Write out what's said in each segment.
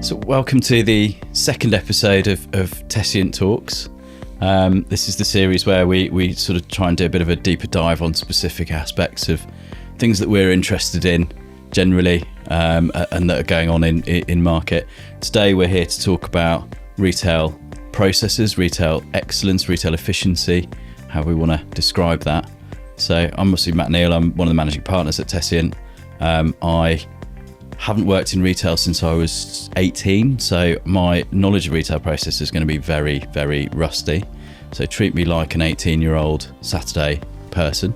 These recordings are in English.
So welcome to the second episode of Tessiant Talks. This is the series where we sort of try and do a bit of a deeper dive on specific aspects of things that we're interested in generally and that are going on in market. Today we're here to talk about retail processes, retail excellence, retail efficiency, how we want to describe that. So I'm obviously Matt Neal, I'm one of the managing partners at Tessiant. I haven't worked in retail since I was 18, so my knowledge of retail process is going to be very, very rusty. So treat me like an 18-year-old Saturday person.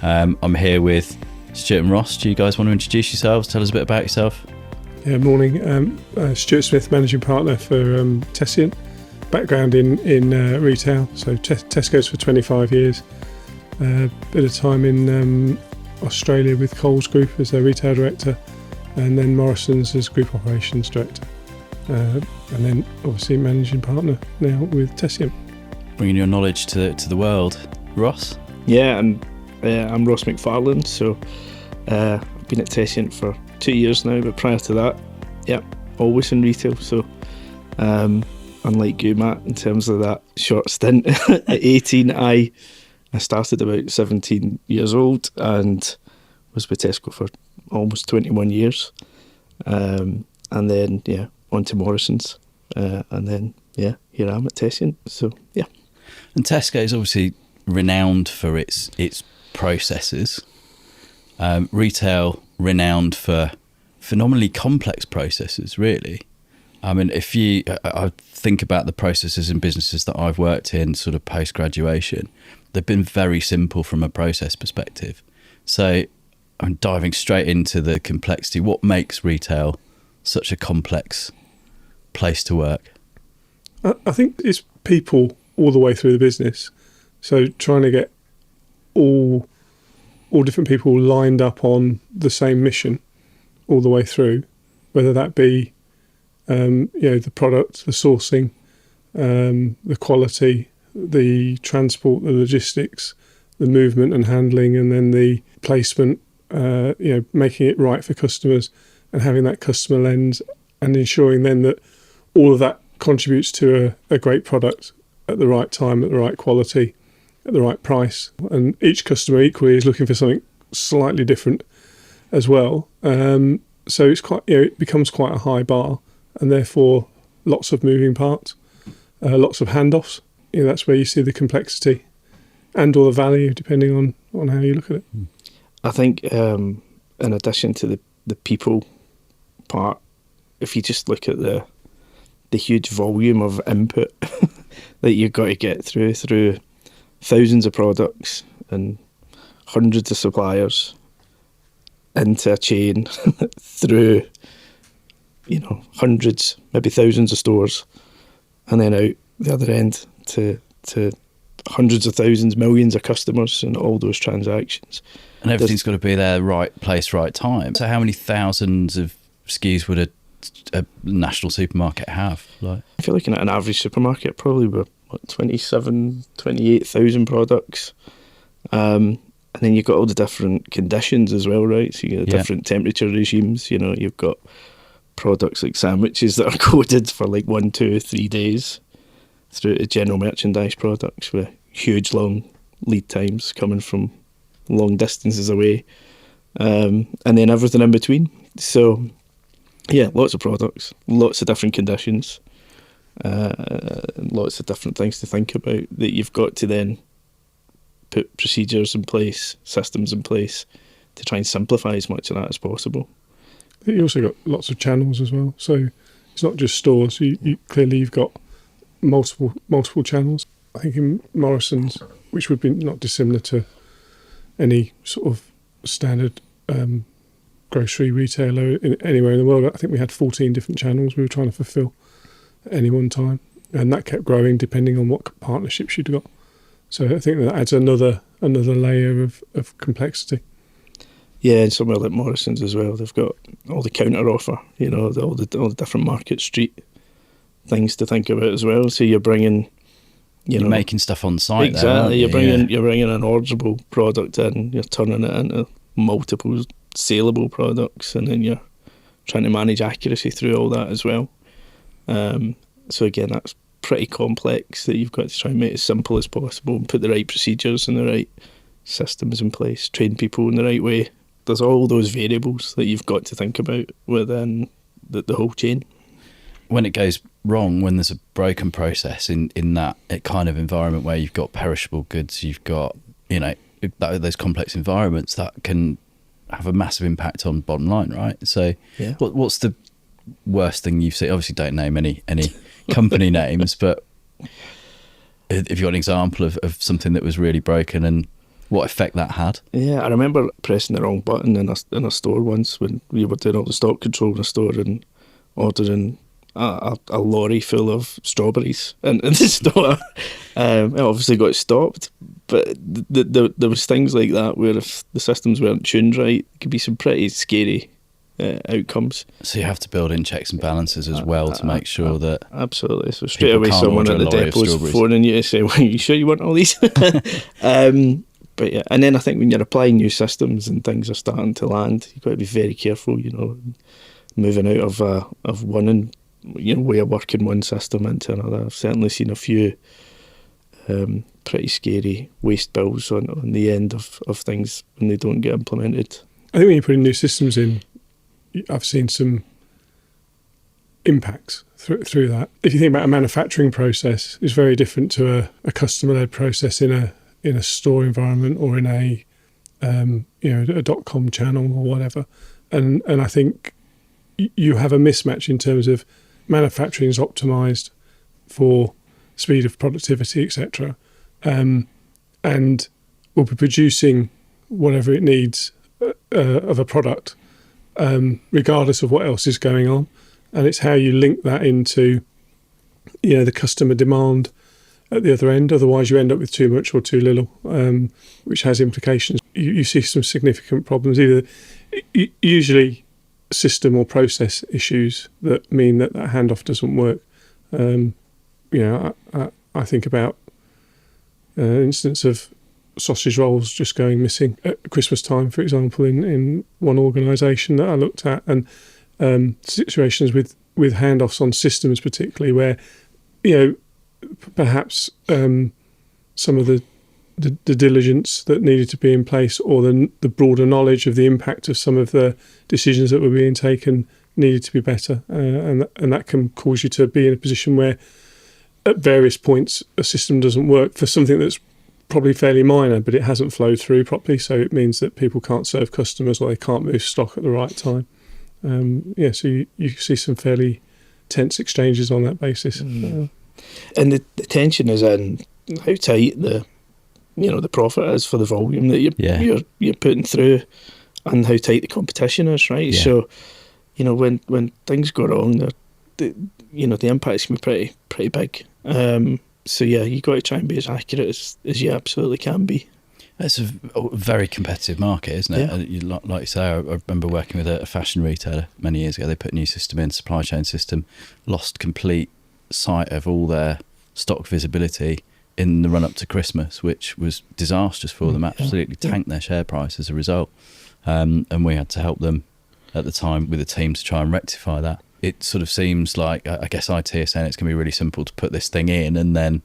I'm here with Stuart and Ross. Do you guys want to introduce yourselves? Tell us a bit about yourself. Yeah, morning. Stuart Smith, managing partner for Tessiant. Background in retail, so Tesco's for 25 years. Bit of time in Australia with Coles Group as their retail director, and then Morrison's as group operations director, and then obviously managing partner now with Tessiant. Bringing your knowledge to the world. Ross? Yeah, I'm Ross Macfarlane, so I've been at Tessiant for 2 years now, but prior to that, yeah, always in retail. So unlike you, Matt, in terms of that short stint at 18, I started about 17 years old and was with Tesco for almost 21 years. And then, yeah, on to Morrison's. And then, yeah, here I am at Tessiant. So, yeah. And Tesco is obviously renowned for its processes. Retail renowned for phenomenally complex processes, really. I mean, I think about the processes in businesses that I've worked in sort of post-graduation, they've been very simple from a process perspective. So I'm diving straight into the complexity. What makes retail such a complex place to work? I think it's people all the way through the business. So trying to get all different people lined up on the same mission all the way through, whether that be the product, the sourcing, the quality, the transport, the logistics, the movement and handling, and then the placement, making it right for customers and having that customer lens and ensuring then that all of that contributes to a great product at the right time, at the right quality, at the right price. And each customer equally is looking for something slightly different as well. So it's quite, it becomes quite a high bar, and therefore lots of moving parts, lots of handoffs. That's where you see the complexity and or the value, depending on how you look at it. I think in addition to the people part, if you just look at the huge volume of input that you've got to get through thousands of products and hundreds of suppliers into a chain through hundreds, maybe thousands of stores, and then out the other end to hundreds of thousands, millions of customers and all those transactions. And everything's got to be there, right place, right time. So how many thousands of SKUs would a national supermarket have? If you're looking at an average supermarket, probably about 28,000 products. And then you've got all the different conditions as well, right? So you get different temperature regimes. You've got products like sandwiches that are coded for like 1, 2, 3 days, through to general merchandise products with huge long lead times coming from long distances away, and then everything in between. So yeah, lots of products, lots of different conditions, lots of different things to think about that you've got to then put procedures in place, systems in place to try and simplify as much of that as possible. I think you also got lots of channels as well. So it's not just stores. You've got multiple channels. I think in Morrison's, which would be not dissimilar to any sort of standard grocery retailer anywhere in the world, I think we had 14 different channels we were trying to fulfill at any one time, and that kept growing depending on what partnerships you'd got. So I think that adds another layer of complexity. Yeah, and somewhere like Morrison's as well, they've got all the counter offer, all the different market street things to think about as well. So you're bringing, you're making stuff on site. Exactly, you're bringing an orderable product in, you're turning it into multiple saleable products, and then you're trying to manage accuracy through all that as well. So again, that's pretty complex, that you've got to try and make it as simple as possible and put the right procedures and the right systems in place, train people in the right way. There's all those variables that you've got to think about within the whole chain. When it goes wrong, when there's a broken process in that kind of environment where you've got perishable goods, you've got, those complex environments, that can have a massive impact on bottom line, right? So Yeah. What's the worst thing you've seen? Obviously don't name any company names, but if you've got an example of something that was really broken and what effect that had. Yeah, I remember pressing the wrong button in a store once when we were doing all the stock control in a store and ordering a lorry full of strawberries in the store. It obviously got stopped, but there was things like that where if the systems weren't tuned right, it could be some pretty scary outcomes. So you have to build in checks and balances as well to make sure that... Absolutely. So straight away someone at the depot is phoning you to say, well, you sure you want all these? But yeah, and then I think when you're applying new systems and things are starting to land, you've got to be very careful, moving out of one and way of working one system into another. I've certainly seen a few pretty scary waste bills on the end of things when they don't get implemented. I think when you're putting new systems in, I've seen some impacts through that. If you think about a manufacturing process, it's very different to a customer-led process in a store environment or in a .com channel or whatever. And I think you have a mismatch in terms of manufacturing is optimized for speed of productivity, etc. And will be producing whatever it needs of a product, regardless of what else is going on. And it's how you link that into, the customer demand at the other end. Otherwise, you end up with too much or too little, which has implications. You see some significant problems, usually system or process issues that mean that handoff doesn't work. I think about an instance of sausage rolls just going missing at Christmas time, for example, in one organisation that I looked at, and situations with handoffs on systems particularly where, perhaps some of the diligence that needed to be in place or the broader knowledge of the impact of some of the decisions that were being taken needed to be better. And that can cause you to be in a position where at various points a system doesn't work for something that's probably fairly minor, but it hasn't flowed through properly. So it means that people can't serve customers or they can't move stock at the right time. So you see some fairly tense exchanges on that basis. And the tension is in how tight the profit is for the volume that you're putting through, and how tight the competition is, right? Yeah. So, when things go wrong, the impacts can be pretty big. So yeah, you got to try and be as accurate as you absolutely can be. It's a very competitive market, isn't it? Yeah. Like you say, I remember working with a fashion retailer many years ago. They put a new system in, supply chain system, lost complete sight of all their stock visibility in the run-up to Christmas, which was disastrous for them, absolutely tanked their share price as a result. And we had to help them at the time with a team to try and rectify that. It sort of seems like, I guess IT is saying it's going to be really simple to put this thing in, and then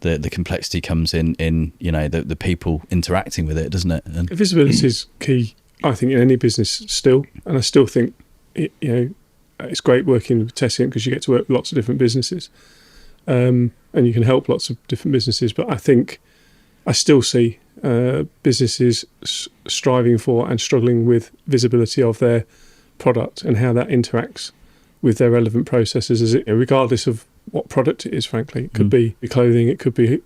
the complexity comes in the people interacting with it, doesn't it? And visibility is key, I think, in any business still. And I still think, it's great working with Tessiant because you get to work with lots of different businesses. And you can help lots of different businesses. But I think I still see businesses striving for and struggling with visibility of their product and how that interacts with their relevant processes, regardless of what product it is, frankly. It could be clothing, it could be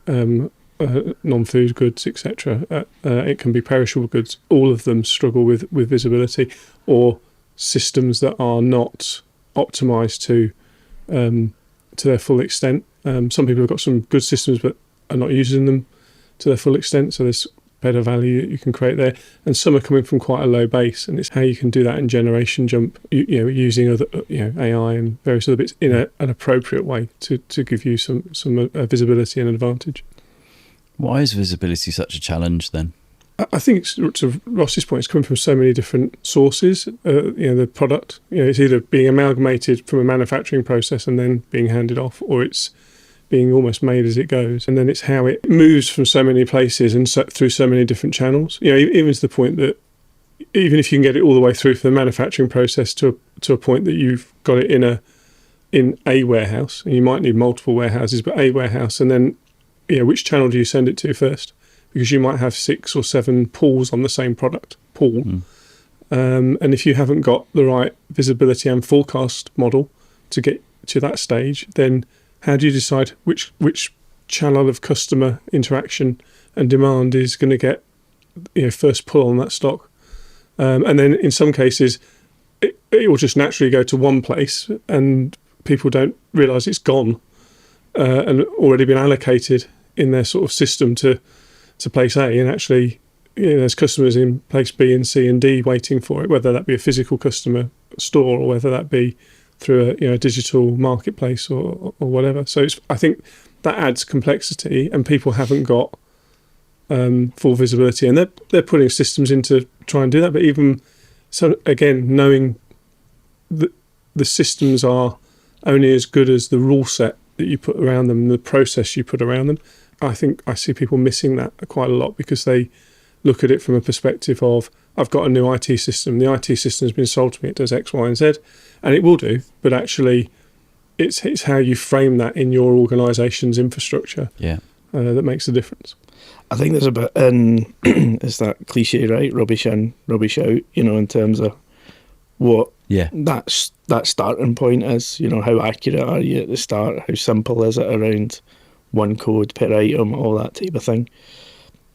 non-food goods, etc. It can be perishable goods. All of them struggle with visibility, or systems that are not optimised to their full extent. Some people have got some good systems but are not using them to their full extent, so there's better value that you can create there. And some are coming from quite a low base, and it's how you can do that in generation jump, using other AI and various other bits in an appropriate way to give you some visibility and advantage. Why is visibility such a challenge then? I think to Ross's point, it's coming from so many different sources. The product, it's either being amalgamated from a manufacturing process and then being handed off, or it's being almost made as it goes. And then it's how it moves from so many places and through so many different channels. Even to the point that even if you can get it all the way through from the manufacturing process to a point that you've got it in a warehouse, and you might need multiple warehouses, but a warehouse, and then which channel do you send it to first? Because you might have 6 or 7 pools on the same product pool. And if you haven't got the right visibility and forecast model to get to that stage, then how do you decide which channel of customer interaction and demand is going to get first pull on that stock? And then in some cases, it will just naturally go to one place and people don't realise it's gone and already been allocated in their sort of system to place A, and actually there's customers in place B and C and D waiting for it, whether that be a physical customer store or whether that be through a digital marketplace or whatever. So I think that adds complexity, and people haven't got full visibility, and they're putting systems in to try and do that. But even so, again, knowing that the systems are only as good as the rule set that you put around them, the process you put around them. I think I see people missing that quite a lot because they look at it from a perspective of, I've got a new IT system. The IT system has been sold to me. It does X, Y, and Z, and it will do. But actually, it's how you frame that in your organisation's infrastructure that makes a difference. I think there's a bit in, it's that cliche, right? Rubbish in, rubbish out, in terms of what that starting point is. How accurate are you at the start? How simple is it around one code per item, all that type of thing?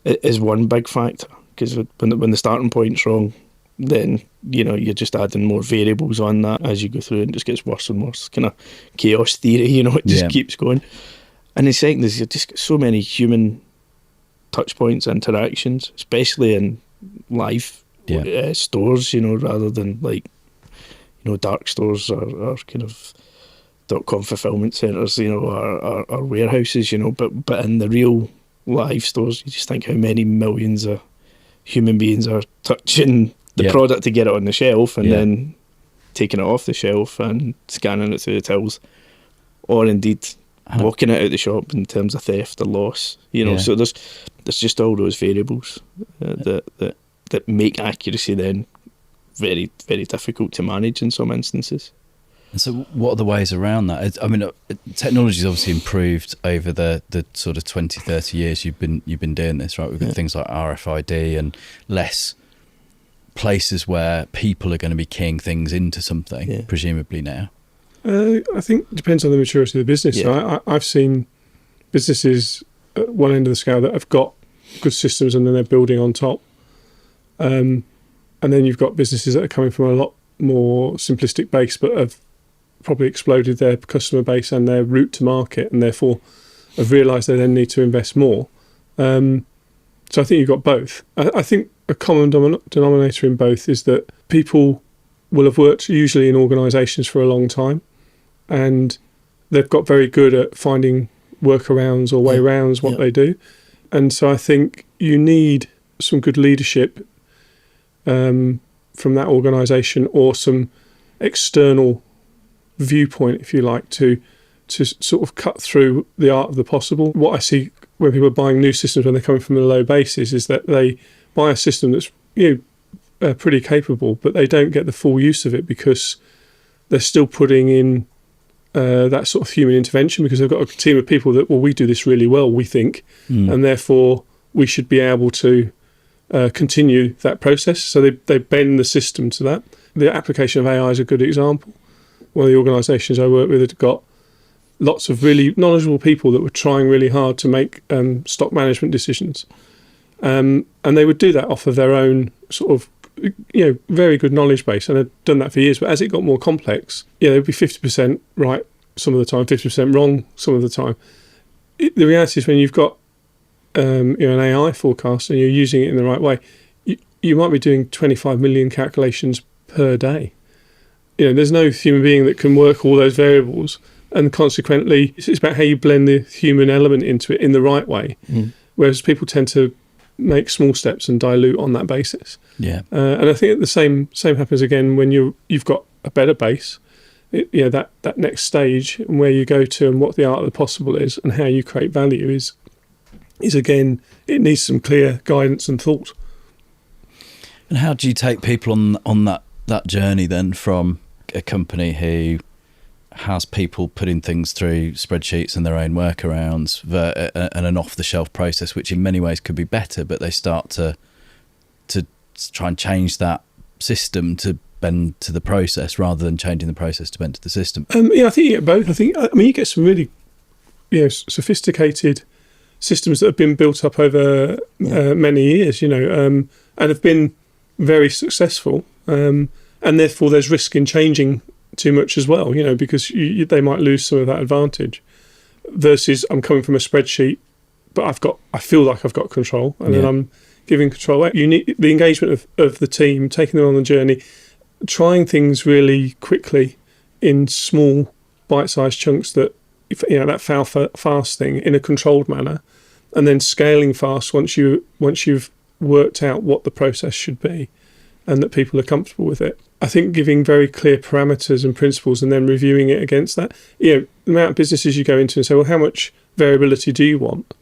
It is one big factor, because when the starting point's wrong, then you're just adding more variables on that as you go through, and it just gets worse and worse. Kind of chaos theory, it just keeps going. And the second is, you've just got so many human touch points, interactions, especially in live stores, rather than dark stores or kind of .com fulfillment centres, or warehouses, but in the real live stores, you just think how many millions of human beings are touching the product to get it on the shelf and then taking it off the shelf and scanning it through the tills, or indeed walking it out the shop in terms of theft or loss. So there's just all those variables that make accuracy then very, very difficult to manage in some instances. And so what are the ways around that? I mean, technology's obviously improved over the sort of 20, 30 years you've been doing this, right? We've got things like RFID and less places where people are going to be keying things into something, presumably now. I think it depends on the maturity of the business. So I've seen businesses at one end of the scale that have got good systems and then they're building on top. And then you've got businesses that are coming from a lot more simplistic base but have probably exploded their customer base and their route to market, and therefore have realised they then need to invest more. So I think you've got both. I think a common denominator in both is that people will have worked usually in organisations for a long time, and they've got very good at finding workarounds or way arounds what they do. And so I think you need some good leadership from that organisation, or some external viewpoint, if you like, to sort of cut through the art of the possible. What I see when people are buying new systems when they're coming from a low basis is that they buy a system that's pretty capable, but they don't get the full use of it because they're still putting in that sort of human intervention, because they've got a team of people that, we do this really well, we think, and therefore we should be able to continue that process. So they bend the system to that. The application of AI is a good example. One of the organisations I work with had got lots of really knowledgeable people that were trying really hard to make stock management decisions. And they would do that off of their own sort of, very good knowledge base, and had done that for years. But as it got more complex, they'd be 50% right some of the time, 50% wrong some of the time. The reality is, when you've got an AI forecast and you're using it in the right way, you might be doing 25 million calculations per day. There's no human being that can work all those variables, and consequently, it's about how you blend the human element into it in the right way. Whereas people tend to make small steps and dilute on that basis. Yeah. And I think the same happens again when you've got a better base. That next stage and where you go to and what the art of the possible is and how you create value is again, it needs some clear guidance and thought. And how do you take people on that journey then, from a company who has people putting things through spreadsheets and their own workarounds and an off-the-shelf process, which in many ways could be better, but they start to try and change that system to bend to the process rather than changing the process to bend to the system? I think you get both. You get some really sophisticated systems that have been built up over many years, and have been very successful, and therefore there's risk in changing too much as well, because they might lose some of that advantage. Versus, I'm coming from a spreadsheet, but I feel like I've got control, and then I'm giving control. You need the engagement of the team, taking them on the journey, trying things really quickly in small, bite-sized chunks that that fail fast thing in a controlled manner, and then scaling fast once you've worked out what the process should be and that people are comfortable with it. I think giving very clear parameters and principles and then reviewing it against that. The amount of businesses you go into and say, well, how much variability do you want?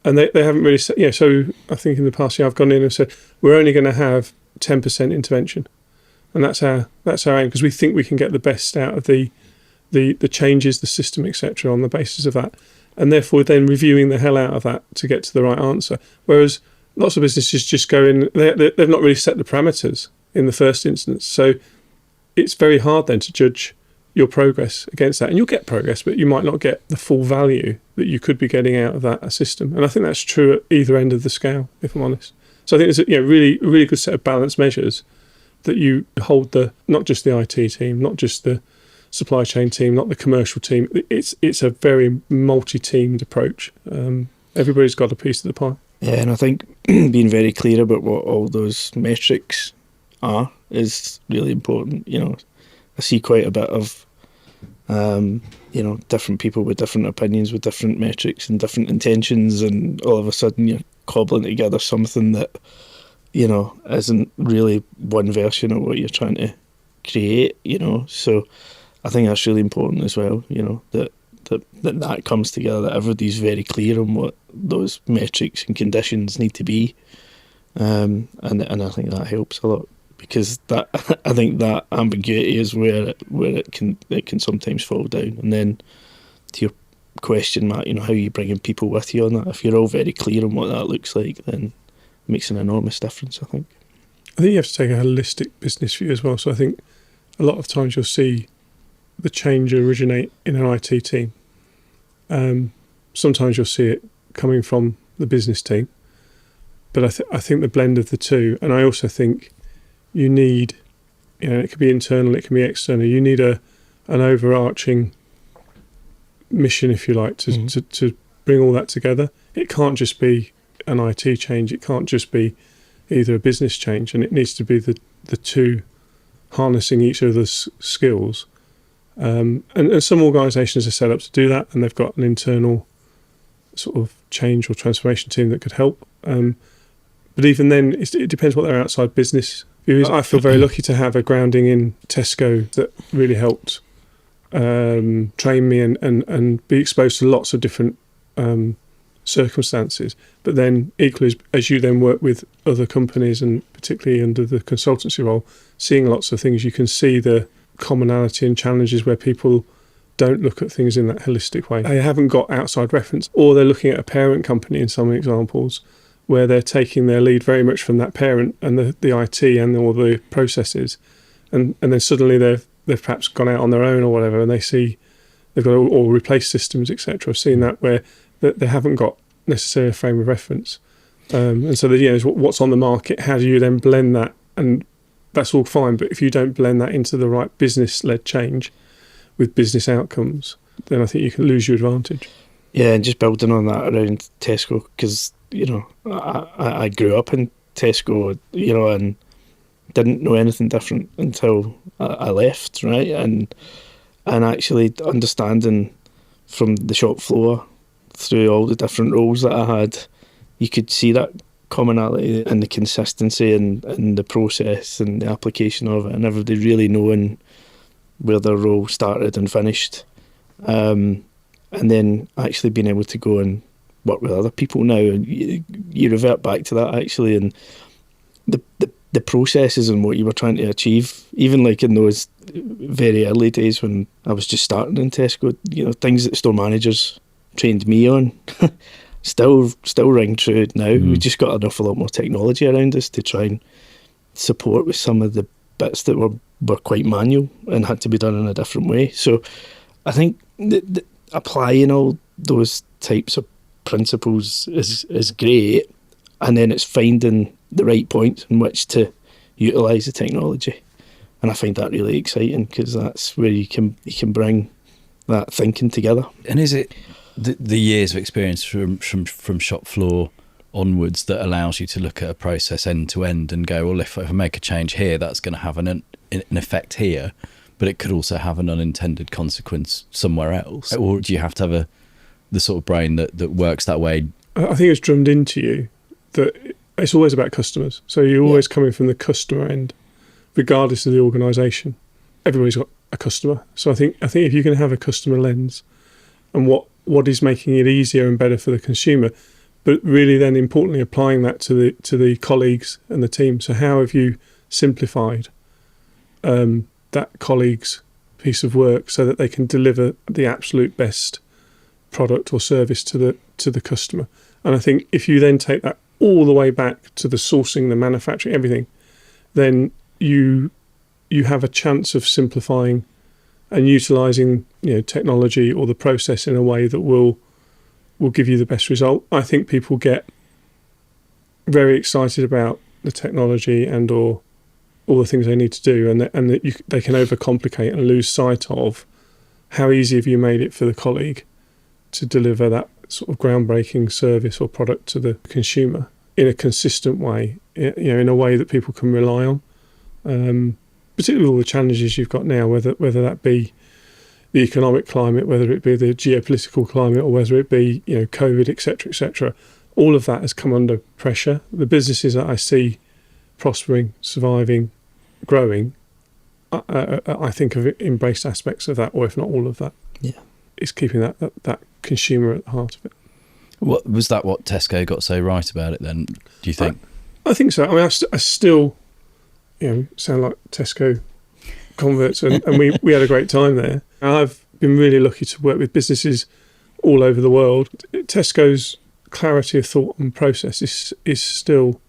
And they haven't really said, so I think in the past year I've gone in and said, we're only going to have 10% intervention. And that's our aim, because we think we can get the best out of the changes, the system, etc., on the basis of that. And therefore then reviewing the hell out of that to get to the right answer. Whereas lots of businesses just go in, they've not really set the parameters in the first instance. So it's very hard then to judge your progress against that. And you'll get progress, but you might not get the full value that you could be getting out of that system. And I think that's true at either end of the scale, if I'm honest. So I think there's a really good set of balanced measures that you hold not just the IT team, not just the supply chain team, not the commercial team. It's a very multi-teamed approach. Everybody's got a piece of the pie. Yeah, and I think being very clear about what all those metrics are is really important. I see quite a bit of, different people with different opinions, with different metrics and different intentions, and all of a sudden you're cobbling together something that, isn't really one version of what you're trying to create, So I think that's really important as well, that comes together, that everybody's very clear on what those metrics and conditions need to be. And I think that helps a lot, because that I think that ambiguity is where it can sometimes fall down. And then to your question, Matt, how are you bringing people with you on that? If you're all very clear on what that looks like, then it makes an enormous difference, I think. I think you have to take a holistic business view as well. So I think a lot of times you'll see the change originate in an IT team. Sometimes you'll see it coming from the business team. But I think the blend of the two, and I also think you need, it could be internal, it can be external. You need an overarching mission, if you like, to bring all that together. It can't just be an IT change. It can't just be either a business change, and it needs to be the two harnessing each other's skills. And some organisations are set up to do that, and they've got an internal sort of change or transformation team that could help. But even then, it depends what their outside business view is. I feel very lucky to have a grounding in Tesco that really helped train me and be exposed to lots of different circumstances. But then equally, as you then work with other companies, and particularly under the consultancy role, seeing lots of things, you can see the commonality and challenges where people don't look at things in that holistic way. They haven't got outside reference, or they're looking at a parent company in some examples where they're taking their lead very much from that parent and the IT and all the processes, and then suddenly they've perhaps gone out on their own or whatever, and they see they've got to all replace systems, etc. I've seen that where they haven't got necessarily a frame of reference, and so what's on the market, how do you then blend that? And that's all fine, but if you don't blend that into the right business-led change with business outcomes, then I think you can lose your advantage. Yeah, and just building on that around Tesco, because I grew up in Tesco, and didn't know anything different until I left, right? And actually understanding from the shop floor through all the different roles that I had, you could see that commonality and the consistency and the process and the application of it, and everybody really knowing where their role started and finished, and then actually being able to go and work with other people now, and you revert back to that actually, and the processes and what you were trying to achieve, even like in those very early days when I was just starting in Tesco, you know, things that store managers trained me on still ring true now. We just got an awful lot more technology around us to try and support with some of the bits that were quite manual and had to be done in a different way. So I think applying all those types of principles is great, and then it's finding the right points in which to utilise the technology, and I find that really exciting because that's where you can bring that thinking together. And is it the years of experience from shop floor onwards that allows you to look at a process end to end and go, well, if I make a change here, that's going to have an effect here, but it could also have an unintended consequence somewhere else? Or do you have to have the sort of brain that works that way? I think it's drummed into you that it's always about customers. So you're always coming from the customer end, regardless of the organisation. Everybody's got a customer. So I think if you can have a customer lens and what is making it easier and better for the consumer, but really then importantly applying that to the colleagues and the team. So how have you simplified that colleague's piece of work so that they can deliver the absolute best product or service to the customer? And I think if you then take that all the way back to the sourcing, the manufacturing, everything, then you have a chance of simplifying and utilising, you know, technology or the process in a way that will give you the best result. I think people get very excited about the technology and or all the things they need to do, and that they can overcomplicate and lose sight of how easy have you made it for the colleague to deliver that sort of groundbreaking service or product to the consumer in a consistent way, you know, in a way that people can rely on. Particularly with all the challenges you've got now, whether that be the economic climate, whether it be the geopolitical climate, or whether it be, you know, COVID, etc., all of that has come under pressure. The businesses that I see prospering, surviving, growing, I think have embraced aspects of that, or if not all of that. Yeah, it's keeping that consumer at the heart of it. What was that? What Tesco got so right about it? Then, do you think? I think so. I mean, I still, you know, sound like Tesco converts, and we had a great time there. I've been really lucky to work with businesses all over the world. Tesco's clarity of thought and process is still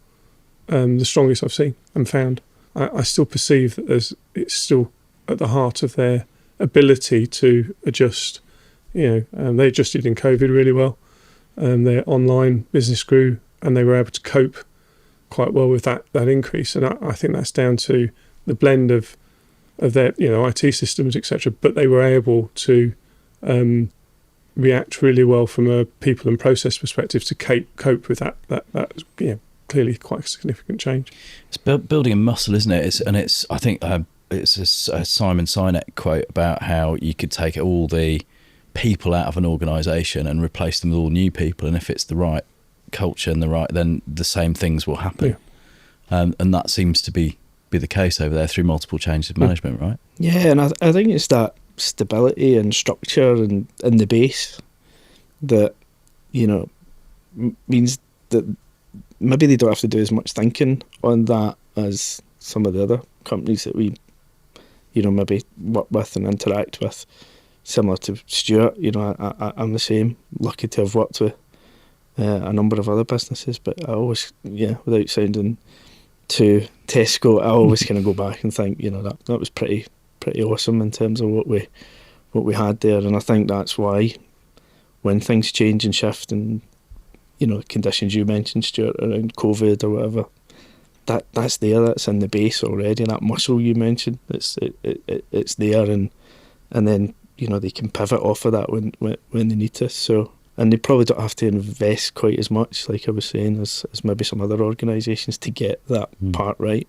the strongest I've seen and found. I still perceive that it's still at the heart of their ability to adjust. You know, they adjusted in COVID really well. Their online business grew, and they were able to cope quite well with that increase. And I think that's down to the blend of their, you know, IT systems, etc. But they were able to react really well from a people and process perspective to cope with that you know, clearly quite a significant change. It's building a muscle, isn't it? I think it's a Simon Sinek quote about how you could take all the people out of an organisation and replace them with all new people, and if it's the right culture and then the same things will happen. Yeah. And that seems to be the case over there through multiple changes of management, right? Yeah, and I think it's that stability and structure and the base that, you know, means that maybe they don't have to do as much thinking on that as some of the other companies that we, you know, maybe work with and interact with. Similar to Stuart, you know, I'm the same. Lucky to have worked with a number of other businesses, but I always, without sounding too Tesco, I always kind of go back and think, you know, that was pretty awesome in terms of what we had there. And I think that's why when things change and shift, and, you know, conditions you mentioned, Stuart, around COVID or whatever, that's there, that's in the base already, and that muscle you mentioned, it's there, and then, you know, they can pivot off of that when they need to. So, and they probably don't have to invest quite as much, like I was saying, as maybe some other organisations to get that part right.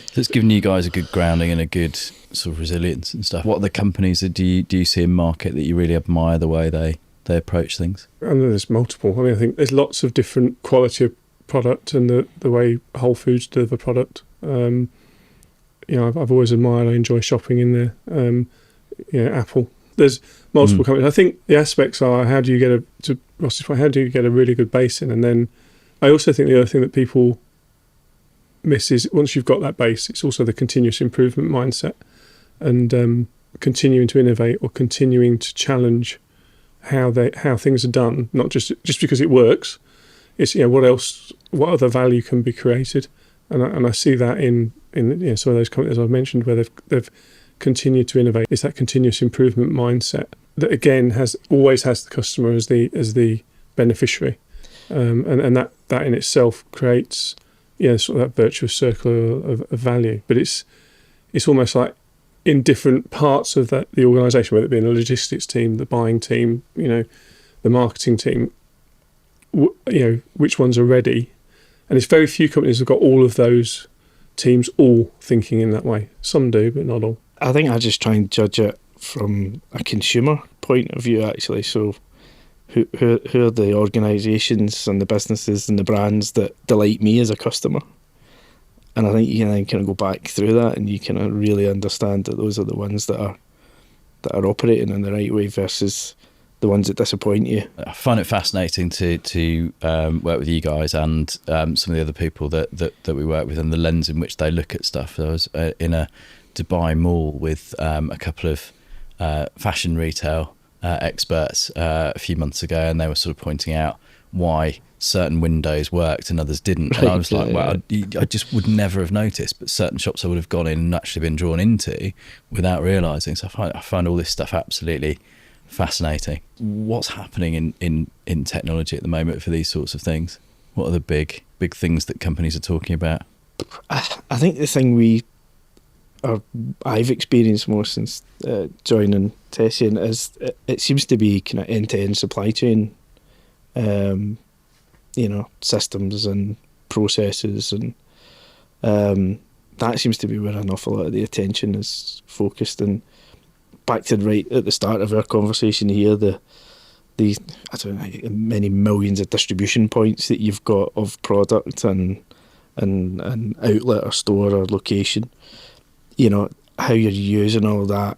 So it's given you guys a good grounding and a good sort of resilience and stuff. What other companies do you see in market that you really admire the way they approach things? And there's multiple. I mean, I think there's lots of different quality of product and the way Whole Foods deliver product. I've always admired. I enjoy shopping in there. Apple. There's multiple companies. I think the aspects are, how do you get how do you get a really good base in? And then I also think the other thing that people miss is, once you've got that base, it's also the continuous improvement mindset, and continuing to innovate or continuing to challenge how things are done, not just because it works. It's what other value can be created, and I see that in some of those companies I've mentioned where they've continued to innovate. It's that continuous improvement mindset that again always has the customer as the beneficiary, and that in itself creates sort of that virtuous circle of value. But it's almost like in different parts of the organisation, whether it be in the logistics team, the buying team, the marketing team, which ones are ready. And it's very few companies have got all of those teams all thinking in that way. Some do, but not all. I think I just try and judge it from a consumer point of view, actually. So who are the organisations and the businesses and the brands that delight me as a customer? And I think you can then kind of go back through that, and you kind of really understand that those are the ones that are operating in the right way versus the ones that disappoint you. I find it fascinating to work with you guys and some of the other people that we work with, and the lens in which they look at stuff. I was in a Dubai mall with a couple of fashion retail experts a few months ago, and they were sort of pointing out why certain windows worked and others didn't. And I was like, well, I just would never have noticed, but certain shops I would have gone in and actually been drawn into without realising. So I find all this stuff absolutely fascinating. What's happening in technology at the moment for these sorts of things? What are the big things that companies are talking about? I think the thing I've experienced more since joining Tessiant is it seems to be kind of end-to-end supply chain, systems and processes, and that seems to be where an awful lot of the attention is focused. And back to right at the start of our conversation here, the I don't know, many millions of distribution points that you've got of product and outlet or store or location. How you're using all that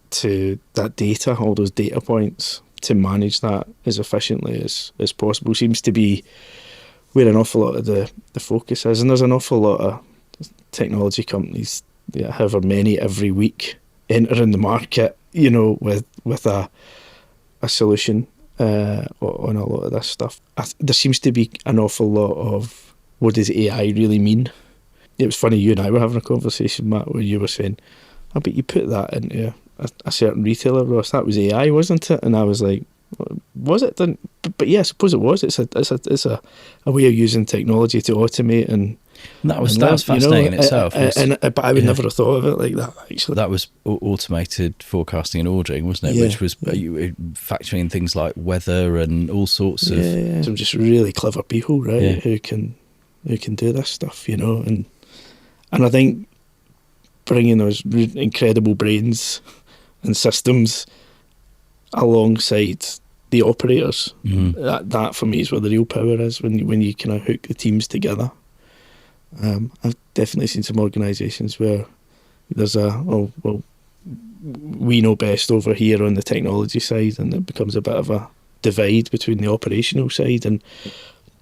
data, all those data points, to manage that as efficiently as possible seems to be where an awful lot of the focus is. And there's an awful lot of technology companies, however many every week, entering the market, with a solution on a lot of this stuff. There seems to be an awful lot of, what does AI really mean? It was funny, you and I were having a conversation, Matt, where you were saying, I bet you put that into a certain retailer, Ross, that was AI, wasn't it? And I was like, was it? But yeah, I suppose it was. It's a way of using technology to automate and that was fascinating in itself. But I would never have thought of it like that, actually. That was automated forecasting and ordering, wasn't it? Yeah, which was factoring in things like weather and all sorts of... Some just really clever people, right, who can do this stuff, and I think bringing those incredible brains and systems alongside the operators, that for me is where the real power is, when you kind of hook the teams together. I've definitely seen some organisations where there's we know best over here on the technology side, and it becomes a bit of a divide between the operational side, and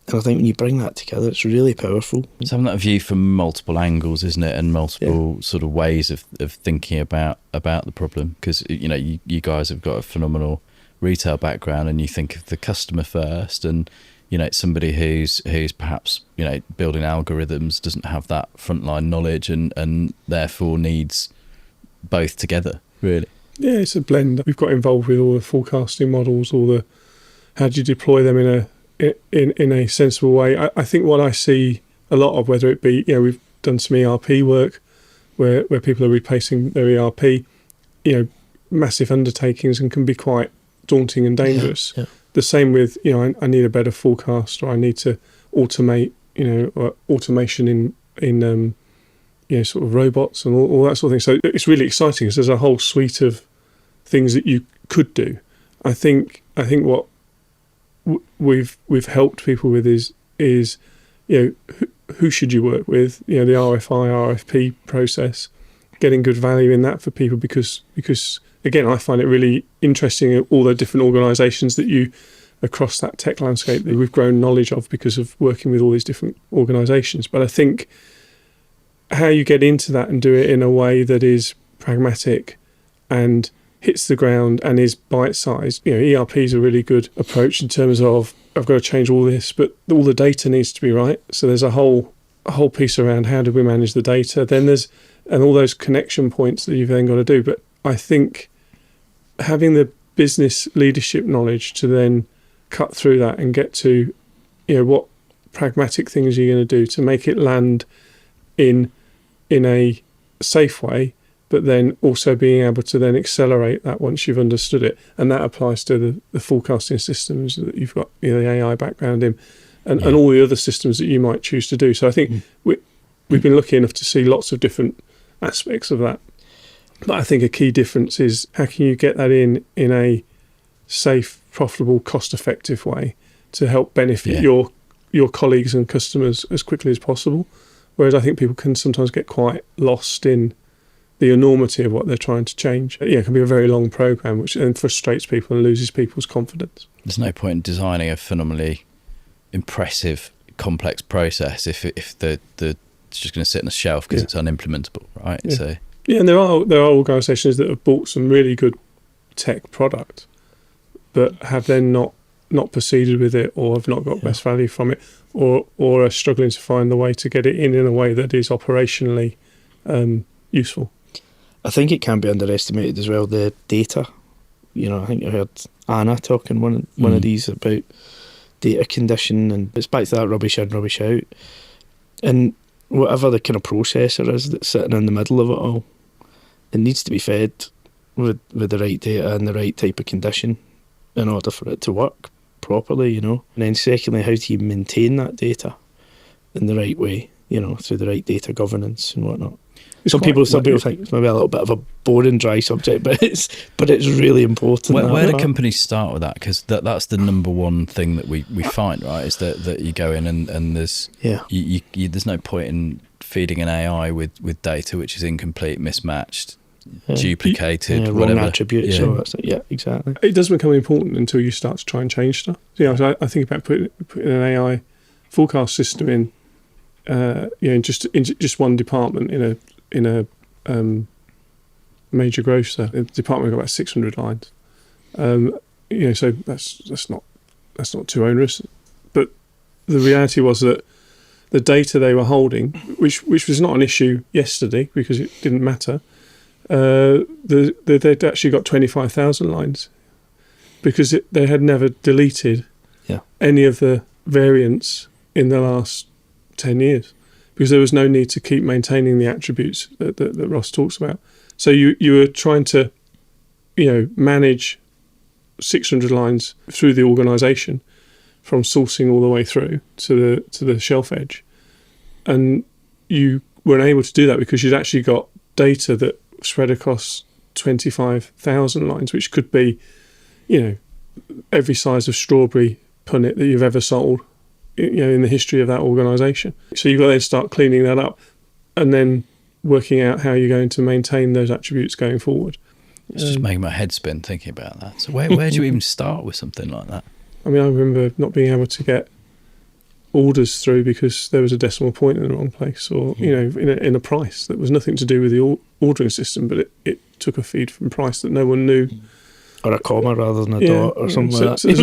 I think when you bring that together, it's really powerful. It's having that view from multiple angles, isn't it, and multiple sort of ways of thinking about the problem. Because you guys have got a phenomenal retail background, and you think of the customer first, and somebody who's perhaps building algorithms doesn't have that frontline knowledge, and therefore needs both together, really. Yeah, it's a blend. We've got involved with all the forecasting models, how do you deploy them in a sensible way. I think what I see a lot of, whether it be, we've done some ERP work where people are replacing their ERP, massive undertakings, and can be quite daunting and dangerous. Yeah. The same with, I need a better forecast, or I need to automate, or automation in sort of robots and all that sort of thing. So it's really exciting because there's a whole suite of things that you could do. I think what we've helped people with is who should you work with? The RFI, RFP process, getting good value in that for people because again, I find it really interesting all the different organisations that you across that tech landscape that we've grown knowledge of because of working with all these different organisations. But I think how you get into that and do it in a way that is pragmatic and hits the ground and is bite-sized. ERP is a really good approach in terms of I've got to change all this, but all the data needs to be right. So there's a whole piece around how do we manage the data. Then and all those connection points that you've then got to do. But I think having the business leadership knowledge to then cut through that and get to, what pragmatic things you're going to do to make it land in a safe way, but then also being able to then accelerate that once you've understood it. And that applies to the forecasting systems that you've got the AI background in and all the other systems that you might choose to do. So I think we've been lucky enough to see lots of different aspects of that. But I think a key difference is how can you get that in a safe, profitable, cost-effective way to help benefit your colleagues and customers as quickly as possible. Whereas I think people can sometimes get quite lost in the enormity of what they're trying to change. It can be a very long program, which then frustrates people and loses people's confidence. There's no point in designing a phenomenally impressive, complex process if it's just going to sit on a shelf because it's unimplementable, right? Yeah. So and there are organisations that have bought some really good tech product, but have then not proceeded with it, or have not got best value from it, or are struggling to find the way to get it in a way that is operationally useful. I think it can be underestimated as well, the data. I think I heard Anna talking one of these about data condition, and it's back to that rubbish in, rubbish out. And whatever the kind of processor is that's sitting in the middle of it all, it needs to be fed with the right data and the right type of condition in order for it to work properly, And then secondly, how do you maintain that data in the right way, through the right data governance and whatnot. Some people think it's maybe a little bit of a boring, dry subject, but it's really important. Where do companies start with that? Because that's the number one thing that we find, right? Is that you go in and there's there's no point in feeding an AI with data which is incomplete, mismatched, duplicated, whatever. Wrong attributes. Exactly. It doesn't become important until you start to try and change stuff. So I think about putting an AI forecast system in just one department in a major grocer. The department got about 600 lines. So that's not too onerous. But the reality was that the data they were holding, which was not an issue yesterday because it didn't matter, they'd actually got 25,000 lines because they had never deleted any of the variants in the last 10 years. Because there was no need to keep maintaining the attributes that Ross talks about. So you were trying to, manage 600 lines through the organisation, from sourcing all the way through to the shelf edge, and you weren't able to do that because you'd actually got data that spread across 25,000 lines, which could be, every size of strawberry punnet that you've ever sold. In the history of that organisation. So you've got to then start cleaning that up and then working out how you're going to maintain those attributes going forward. It's just making my head spin thinking about that. So where do you even start with something like that? I remember not being able to get orders through because there was a decimal point in the wrong place, or in a price that was nothing to do with the ordering system, but it took a feed from price that no one knew. Or a comma rather than a dot or something like that. So there's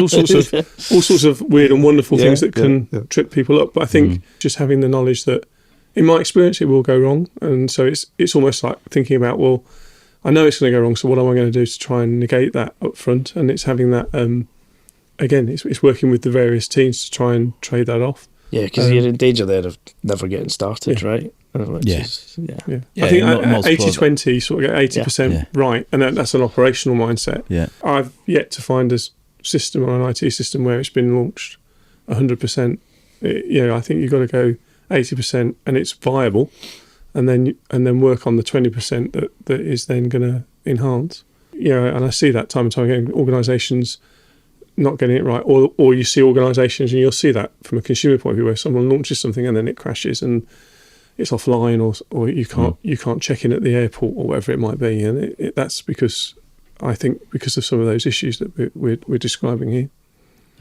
all sorts of weird and wonderful things that can trip people up. But I think just having the knowledge that, in my experience, it will go wrong. And so it's almost like thinking about, well, I know it's going to go wrong, so what am I going to do to try and negate that up front? And it's having that, again, it's working with the various teams to try and trade that off. Yeah, because you're in danger there of never getting started, right? I think 80-20, sort of get 80% right, and that's an operational mindset. Yeah. I've yet to find a system or an IT system where it's been launched 100%. I think you've got to go 80% and it's viable, and then work on the 20% that is then going to enhance. And I see that time and time again. Organisations not getting it right, or you see organisations, and you'll see that from a consumer point of view, where someone launches something and then it crashes and it's offline, or you can't check in at the airport or whatever it might be, and that's because of some of those issues that we're describing here.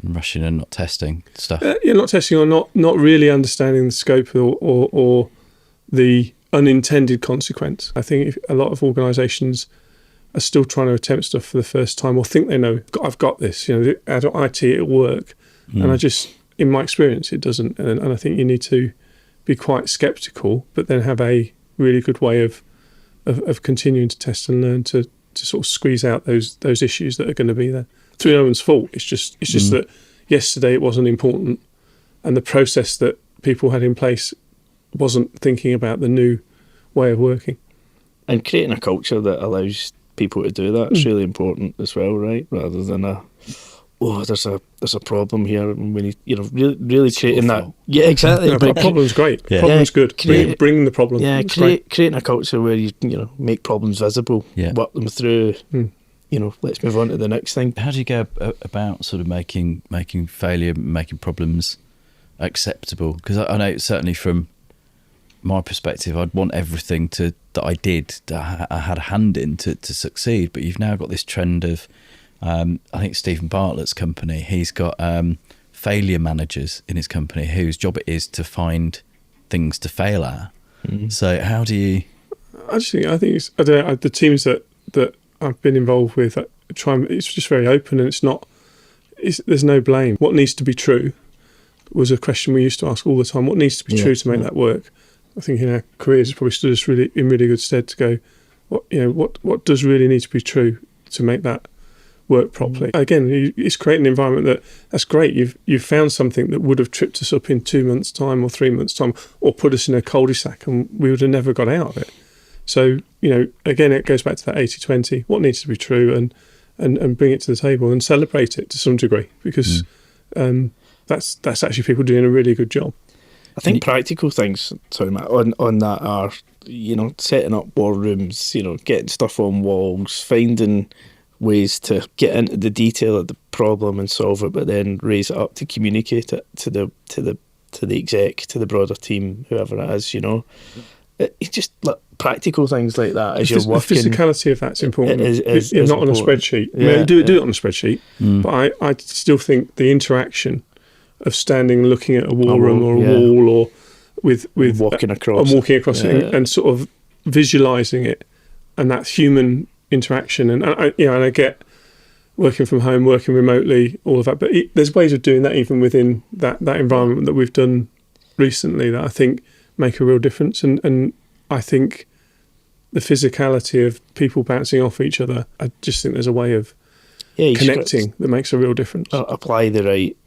And rushing and not testing stuff. Not testing, or not really understanding the scope or the unintended consequence. I think a lot of organisations are still trying to attempt stuff for the first time, or think they know, I've got this, out of IT it'll work. And in my experience, it doesn't. And I think you need to be quite sceptical, but then have a really good way of continuing to test and learn to sort of squeeze out those issues that are going to be there. Through no one's fault. It's just that yesterday it wasn't important, and the process that people had in place wasn't thinking about the new way of working. And creating a culture that allows people to do that is really important as well, right? Rather than there's a problem here, and we need, really creating that. Yeah, exactly. But a problem's great. Yeah. Problem's good. Bring the problem. Yeah, creating a culture where you make problems visible, work them through. Let's move on to the next thing. How do you go about sort of making failure, making problems acceptable? Because I know certainly from my perspective, I'd want everything that I had a hand in to succeed. But you've now got this trend of, I think Stephen Bartlett's company, he's got failure managers in his company whose job it is to find things to fail at. So how do you? I think it's, the teams that I've been involved with, it's just very open, and there's no blame. What needs to be true was a question we used to ask all the time. What needs to be true to make that work? I think in our careers, it's probably stood us in really good stead to go, what does really need to be true to make that work properly? Again, it's creating an environment that's great. You've found something that would have tripped us up in 2 months' time or 3 months' time, or put us in a cul-de-sac, and we would have never got out of it. So, again, it goes back to that 80-20, what needs to be true, and bring it to the table and celebrate it to some degree, because that's actually people doing a really good job. I think practical things, sorry Matt, on that are, setting up war rooms, getting stuff on walls, finding ways to get into the detail of the problem and solve it, but then raise it up to communicate it to the exec, to the broader team, whoever it is, It's just practical things like that as you're working. The physicality of that's important. Is not important. On a spreadsheet. Yeah, do it on a spreadsheet, but I still think the interaction of standing, looking at a war room or a wall, or with walking across it and sort of visualising it, and that human interaction. And I get working from home, working remotely, all of that. But there's ways of doing that even within that environment that we've done recently that I think make a real difference. And I think the physicality of people bouncing off each other, I just think there's a way of connecting that makes a real difference. Apply the right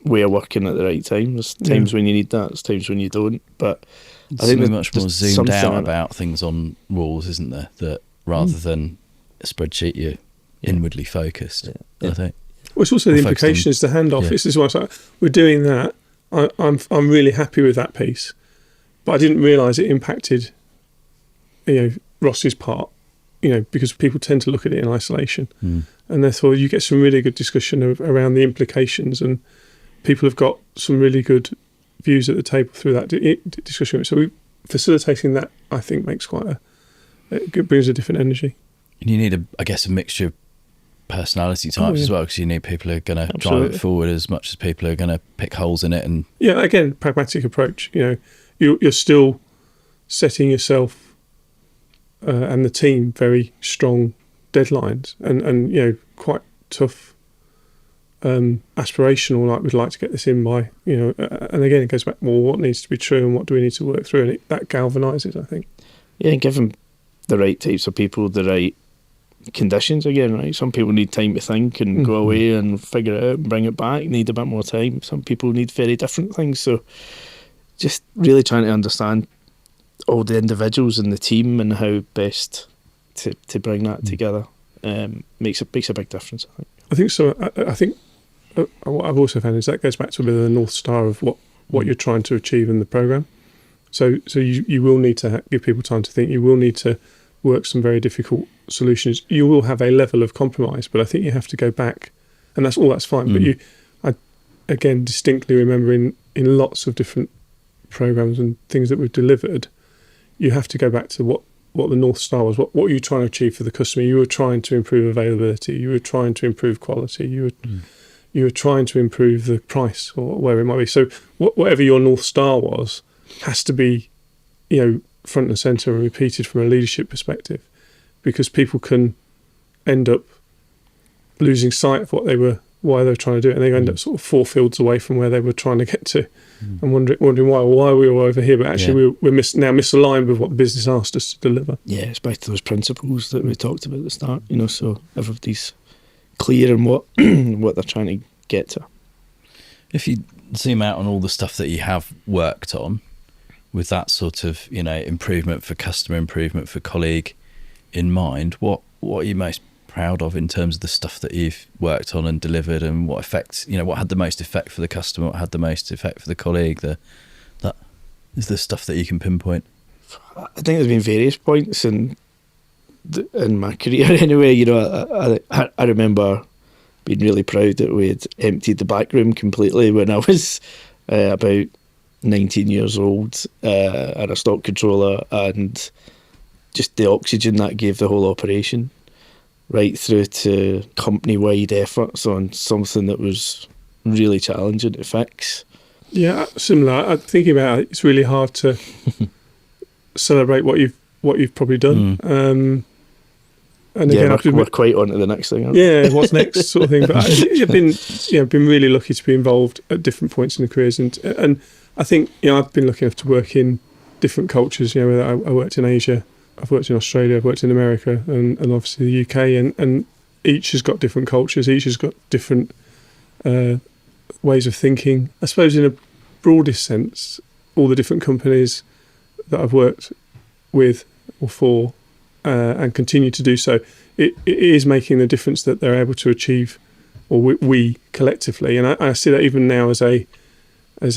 way of working at the right time. There's times when you need that, there's times when you don't. But I think there's much more zoomed out about things on walls, isn't there? That rather than a spreadsheet, you're inwardly focused. I think. Well, it's also the implication is the handoff. This is why it's like, we're doing that. I'm really happy with that piece, but I didn't realise it impacted, Ross's part. Because people tend to look at it in isolation, and therefore you get some really good discussion around the implications, and people have got some really good views at the table through that discussion. So facilitating that, I think, makes it brings a different energy. And you need a mixture of personality types as well, because you need people who are going to drive it forward as much as people who are going to pick holes in it. And again, pragmatic approach. You're still setting yourself and the team very strong deadlines, and quite tough, aspirational. Like, we'd like to get this in by, and again it goes back more what needs to be true and what do we need to work through, and that galvanises, I think. And give them the right types of people, the right conditions again, right? Some people need time to think and go away and figure it out and bring it back, need a bit more time. Some people need very different things. So just really trying to understand all the individuals in the team and how best to bring that together makes a big difference, I think. I think so. I think what I've also found is that goes back to a bit of the North Star of what you're trying to achieve in the programme. So you will need to give people time to think. You will need to work some very difficult solutions. You will have a level of compromise, but I think you have to go back and that's fine. But I again distinctly remember in lots of different programs and things that we've delivered, you have to go back to what the North Star was. What were you trying to achieve for the customer? You were trying to improve availability. You were trying to improve quality. You were trying to improve the price or whatever it might be. So whatever your North Star was has to be, front and centre and repeated from a leadership perspective, because people can end up losing sight of why they were trying to do it, and they end up sort of 4 fields away from where they were trying to get to, and wondering why we were over here, but actually we're now misaligned with what the business asked us to deliver. Yeah, it's back to those principles that we talked about at the start, so everybody's clear on what what they're trying to get to. If you zoom out on all the stuff that you have worked on, with that sort of improvement for customer, improvement for colleague in mind, what are you most proud of in terms of the stuff that you've worked on and delivered, and what effects, what had the most effect for the customer, what had the most effect for the colleague? That is the stuff that you can pinpoint. I think there's been various points in my career anyway. I remember being really proud that we had emptied the back room completely when I was about 19 years old, and a stock controller, and just the oxygen that gave the whole operation, right through to company-wide efforts on something that was really challenging to fix. Yeah, similar. I'm thinking about it, it's really hard to celebrate what you've probably done. And again, we're quite on to the next thing. What's next, sort of thing. But I've been really lucky to be involved at different points in the careers, and I think I've been lucky enough to work in different cultures. Whether I worked in Asia, I've worked in Australia, I've worked in America, and obviously the UK, and each has got different cultures, each has got different ways of thinking. I suppose in a broadest sense, all the different companies that I've worked with or for, and continue to do so, it is making the difference that they're able to achieve, or we collectively. And I see that even now as a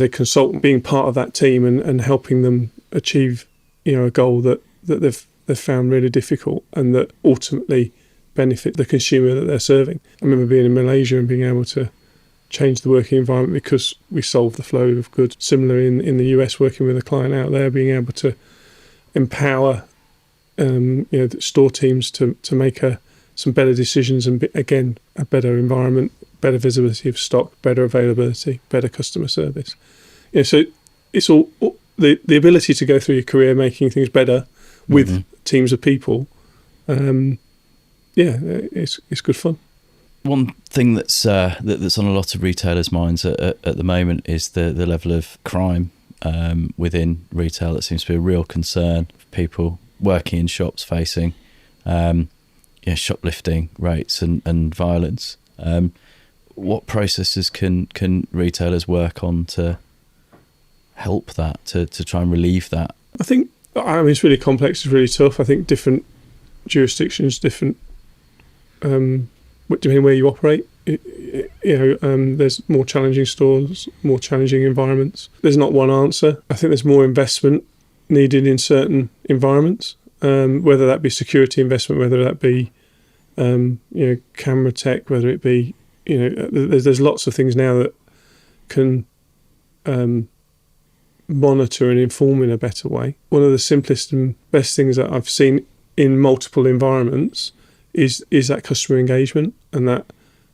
consultant, being part of that team and helping them achieve a goal that they've found really difficult, and that ultimately benefit the consumer that they're serving. I remember being in Malaysia and being able to change the working environment because we solved the flow of goods. Similar in the US, working with a client out there, being able to empower the store teams to make some better decisions, and again, a better environment, better visibility of stock, better availability, better customer service. So it's all the ability to go through your career making things better with teams of people. It's good fun. One thing that's on a lot of retailers' minds at the moment is the level of crime within retail. That seems to be a real concern for people working in shops, facing shoplifting rates and violence. What processes can retailers work on to help that, to try and relieve that? I think, it's really complex, it's really tough. I think different jurisdictions, different, depending where you operate, there's more challenging stores, more challenging environments. There's not one answer. I think there's more investment needed in certain environments, whether that be security investment, whether that be camera tech, whether it be there's lots of things now that can monitor and inform in a better way. One of the simplest and best things that I've seen in multiple environments is that customer engagement, and that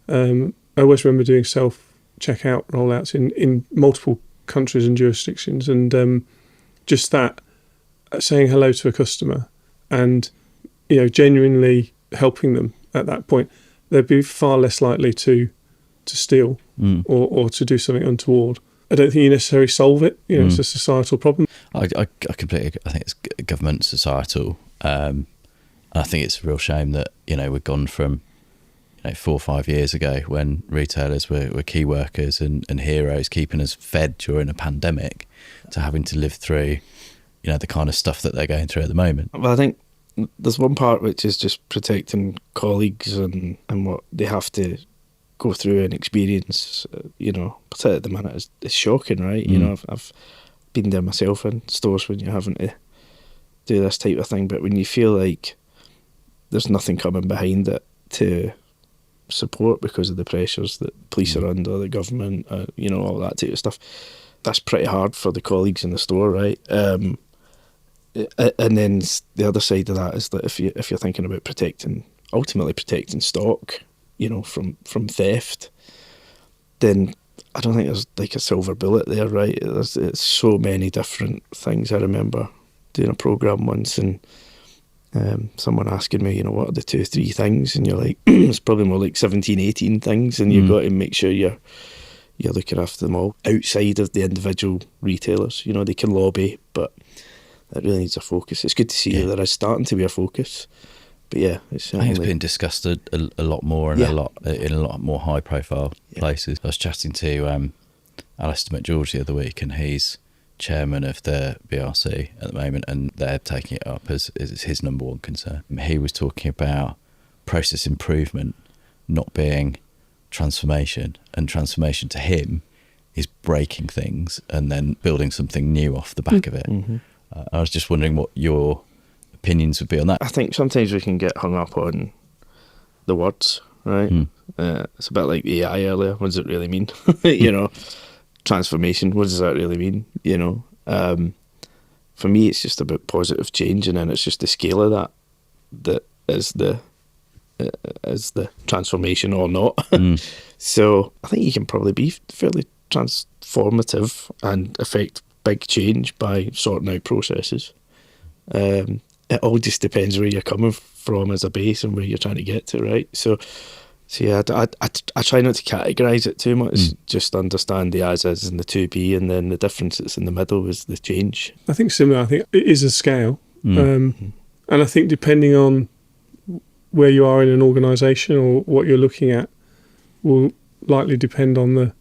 I always remember doing self-checkout rollouts in multiple countries and jurisdictions, and just that, saying hello to a customer and genuinely helping them at that point, they'd be far less likely to steal or to do something untoward. I don't think you necessarily solve it. It's a societal problem. I completely. I think it's government, societal. I think it's a real shame that we've gone from 4 or 5 years ago, when retailers were key workers and heroes, keeping us fed during a pandemic, to having to live through the kind of stuff that they're going through at the moment. Well, I think there's one part which is just protecting colleagues and what they have to go through and experience, particularly at the minute, is shocking, right? I've been there myself in stores when you're having to do this type of thing, but when you feel like there's nothing coming behind it to support because of the pressures that police are under, the government, all that type of stuff. That's pretty hard for the colleagues in the store, right? And then the other side of that is that if you're thinking about ultimately protecting stock, from theft, then I don't think there's like a silver bullet there, right? It's so many different things. I remember doing a programme once and someone asking me, what are the 2 or 3 things? And you're like, it's probably more like 17, 18 things, and you've got to make sure you're looking after them all outside of the individual retailers. They can lobby, but that really needs a focus. It's good to see that there is starting to be a focus. But yeah, I think it's been discussed a lot more and in a lot more high profile places. I was chatting to Alistair McGeorge the other week, and he's chairman of the BRC at the moment, and they're taking it up as his number one concern. He was talking about process improvement not being transformation, and transformation to him is breaking things and then building something new off the back of it. I was just wondering what your opinions would be on that. I think sometimes we can get hung up on the words, right? It's a bit like the AI earlier. What does it really mean? Transformation, what does that really mean? For me, it's just about positive change, and then it's just the scale of that is the transformation or not. So I think you can probably be fairly transformative and affect big change by sorting out processes. It all just depends where you're coming from as a base and where you're trying to get to, right? So yeah, I try not to categorise it too much, just understand the as is and the to be, and then the difference that's in the middle is the change. I think similar. I think it is a scale. And I think depending on where you are in an organisation or what you're looking at will likely depend on the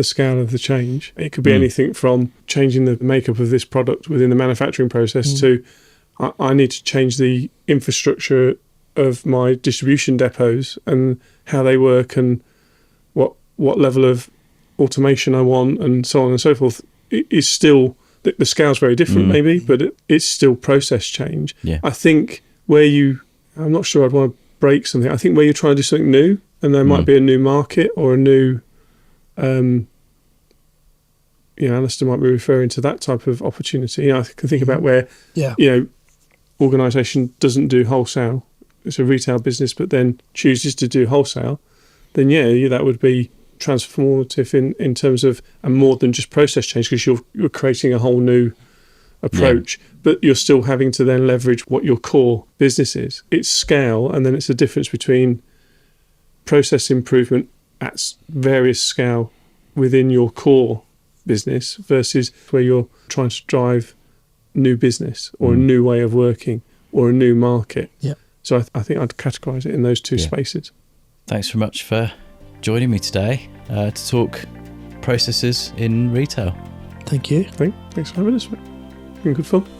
scale of the change. It could be anything from changing the makeup of this product within the manufacturing process to I need to change the infrastructure of my distribution depots and how they work and what level of automation I want and so on and so forth. It is still, the scale's very different maybe, but it's still process change. Yeah. I think I'm not sure I'd want to break something. I think where you're trying to do something new and there might be a new market or a new, Alistair might be referring to that type of opportunity. I can think about where, organisation doesn't do wholesale. It's a retail business, but then chooses to do wholesale. Then that would be transformative in terms of, and more than just process change, because you're creating a whole new approach, but you're still having to then leverage what your core business is. It's scale, and then it's a difference between process improvement at various scale within your core business versus where you're trying to drive new business or a new way of working or a new market. Yeah. So I think I'd categorise it in those two spaces. Thanks very much for joining me today to talk processes in retail. Thank you. Thanks for having us. It's been good fun.